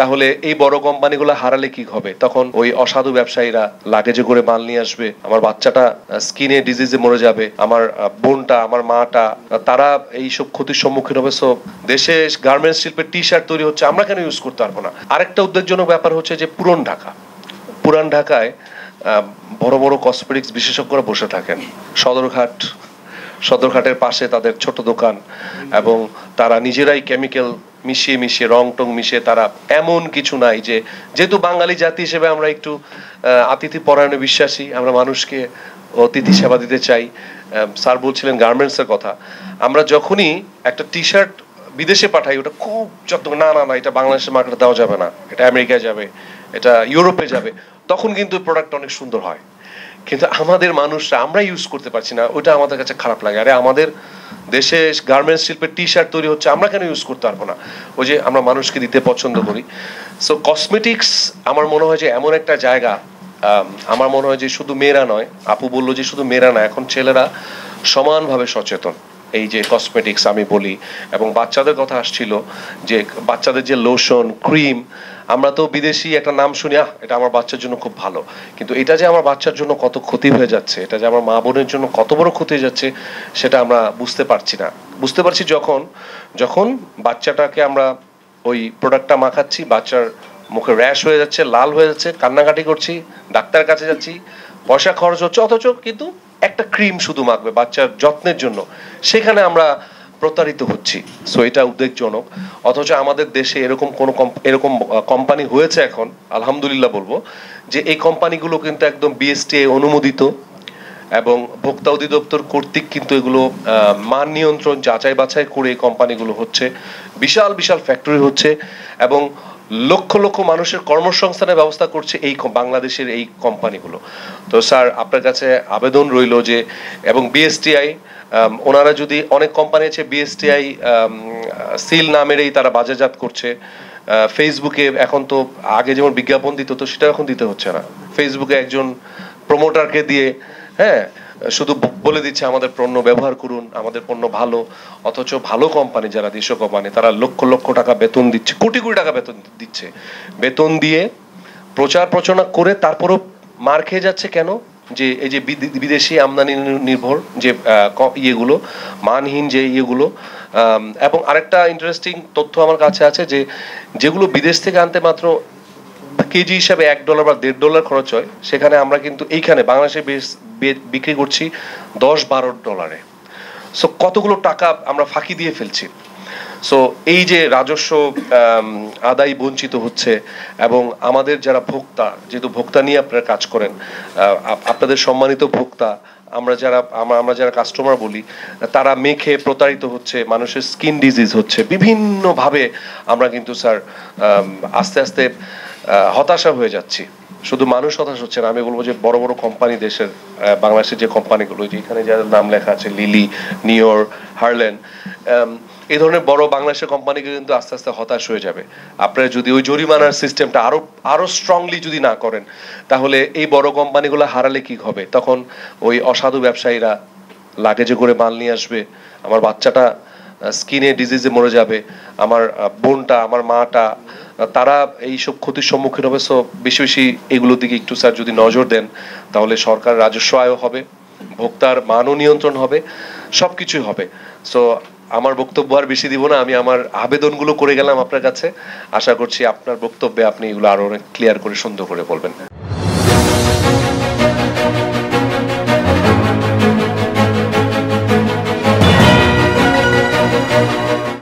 তাহলে এই বড় কোম্পানিগুলো হারালে কি হবে? তখন ওই অসাধু ব্যবসায়ীরা লাগেজে করে মাল নিয়ে আসবে, আমার বাচ্চাটা স্কিনে ডিজিজে মরে যাবে, আমার বোনটা, আমার মাটা, তারা এইসব ক্ষতির সম্মুখীন হবে। সো দেশে গার্মেন্টস শিল্পের টি শার্ট তৈরি হচ্ছে, আমরা কেন ইউজ করতে পারবো না? আরেকটা উদ্বেগজনক ব্যাপার হচ্ছে যে পুরান ঢাকায় বড় বড় কসমেটিক্স বিশেষজ্ঞরা বসে থাকেন। সদরঘাটের পাশে তাদের ছোট দোকান, এবং তারা নিজেরাই কেমিক্যাল মিশিয়ে রং টং মিশিয়ে, তারা এমন কিছু নাই যে, যেহেতু বাঙালি জাতি হিসেবে আমরা একটু আতিথি পরায়ণে বিশ্বাসী, আমরা মানুষকে অতিথি সেবা দিতে চাই। স্যার বলছিলেন গার্মেন্টসের কথা, আমরা যখনই একটা টি শার্ট বিদেশে পাঠাই, ওটা খুব যত্ন, না এটা বাংলাদেশের মার্কেটে দেওয়া যাবে না, এটা আমেরিকায় যাবে, এটা ইউরোপে যাবে, তখন কিন্তু প্রোডাক্ট অনেক সুন্দর হয়। কিন্তু আমাদের মানুষরা আমরা ইউজ করতে পারছি না, ওটা আমাদের কাছে খারাপ লাগে। আরে আমাদের দেশে গার্মেন্টস শিল্পের টি শার্ট তৈরি হচ্ছে, আমরা কেন ইউজ করতে পারবো না? ওই যে আমরা মানুষকে দিতে পছন্দ করি। সো কসমেটিক্স আমার মনে হয় যে এমন একটা জায়গা, আমার মনে হয় যে শুধু মেয়েরা নয়, আপু বললো যে শুধু মেয়েরা না, এখন ছেলেরা সমানভাবে সচেতন। এই যে কসমেটিক্স আমি বলি, এবং বাচ্চাদের কথা আসছিল, যে বাচ্চাদের যে লোশন, ক্রিম, আমরা তো বিদেশি একটা নাম শুনি, এটা আমার বাচ্চার জন্য খুব ভালো, কিন্তু এটা যে আমার বাচ্চার জন্য কত ক্ষতি হয়ে যাচ্ছে, এটা যে আমার মা বোনের জন্য কত বড় ক্ষতি হয়ে যাচ্ছে, সেটা আমরা বুঝতে পারছি না। বুঝতে পারছি যখন বাচ্চাটাকে আমরা ওই প্রোডাক্টটা মাখাচ্ছি, বাচ্চার মুখে র্যাশ হয়ে যাচ্ছে, লাল হয়ে যাচ্ছে, কান্নাকাটি করছি, ডাক্তার কাছে যাচ্ছি, পয়সা খরচ হচ্ছে, অথচ কিন্তু একটা ক্রিম শুধু মাখবে বাচ্চার যত্নের জন্য, সেখানে আমরা প্রতারিত হচ্ছি। সো এটা উদ্বেগজনক। অথচ আমাদের দেশে এরকম কোম্পানি হয়েছে এখন, আলহামদুলিল্লাহ বলবো, যে এই কোম্পানিগুলো কিন্তু একদম বিএসটিআই অনুমোদিত, এবং ভোক্তা অধিদপ্তর কর্তৃক কিন্তু এগুলো মান নিয়ন্ত্রণ যাচাই বাছাই করে এই কোম্পানিগুলো হচ্ছে, বিশাল বিশাল ফ্যাক্টরি হচ্ছে, এবং লক্ষ লক্ষ মানুষের কর্মসংস্থানের ব্যবস্থা করছে এই বাংলাদেশের এই কোম্পানিগুলো। তো স্যার আপনার কাছে আবেদন রইল যে, এবং বিএসটিআই ওনারা যদি, অনেক কোম্পানি আছে বিএসটিআই সিল না মেরেই তারা বাজারজাত করছে। ফেসবুকে এখন তো আগে যেমন বিজ্ঞাপন দিত, তো সেটা এখন দিতে হচ্ছে না, ফেসবুকে একজন প্রমোটারকে দিয়ে, হ্যাঁ, শুধু বলে দিচ্ছে আমাদের পণ্য ব্যবহার করুন, আমাদের পণ্য ভালো। অথচ ভালো কোম্পানি যারা দেশীয় কোম্পানি, তারা লক্ষ লক্ষ টাকা বেতন দিচ্ছে, কোটি কোটি টাকা বেতন দিচ্ছে, বেতন দিয়ে প্রচার প্রচারণা করে তারপরও মার খেয়ে যাচ্ছে। কেন? যে এই যে বিদেশি আমদানি নির্ভর যে ইয়েগুলো, মানহীন যে ইয়েগুলো। এবং আরেকটা ইন্টারেস্টিং তথ্য আমার কাছে আছে, যে যেগুলো বিদেশ থেকে আনতে মাত্র কেজি হিসাবে $1 বা $1.5 খরচ হয়, সেখানে আমরা কিন্তু এইখানে বাংলাদেশে বিক্রি করছি $10-12। সো কতগুলো টাকা আমরা ফাঁকি দিয়ে ফেলছি। সো এই যে রাজস্ব আদায় বঞ্চিত হচ্ছে, এবং আমাদের যারা ভোক্তা, যেহেতু ভোক্তা নিয়ে আপনারা কাজ করেন, আপনাদের সম্মানিত ভোক্তা, আমরা যারা কাস্টমার বলি, তারা মেখে প্রতারিত হচ্ছে, মানুষের স্কিন ডিজিজ হচ্ছে বিভিন্নভাবে। আমরা কিন্তু স্যার আস্তে আস্তে হতাশা হয়ে যাচ্ছি। শুধু মানুষ হতাশ হচ্ছে না, আমি বলবো যে বড় বড় কোম্পানি, দেশের বাংলাদেশের যে কোম্পানিগুলো, যে এখানে যাদের নাম লেখা আছে, লিলি, নিওর, হারলেন, এই ধরনের বড় বাংলাদেশের কোম্পানিগুলো কিন্তু আস্তে আস্তে হতাশ হয়ে যাবে। আপনারা যদি ওই জরিমানার সিস্টেমটা আরো স্ট্রংলি যদি না করেন, তাহলে এই বড় কোম্পানিগুলো হারালে কি হবে? তখন ওই অসাধু ব্যবসায়ীরা লাগেজে করে মাল নিয়ে আসবে, আমার বাচ্চাটা স্কিনে ডিজিজে মরে যাবে, আমার বোনটা, আমার মাটা, তারা এইসব ক্ষতির সম্মুখীন হবে। সো বেশি বেশি এগুলোর দিকে একটু স্যার যদি নজর দেন, তাহলে সরকার রাজস্ব আয় হবে, ভোক্তার মানও নিয়ন্ত্রণ হবে, সবকিছুই হবে। সো আমার বক্তব্য আর বেশি দিব না, আমি আমার আবেদনগুলো করে গেলাম আপনার কাছে। আশা করছি আপনার বক্তব্যে আপনি এগুলো আরো অনেক ক্লিয়ার করে সুন্দর করে বলবেন।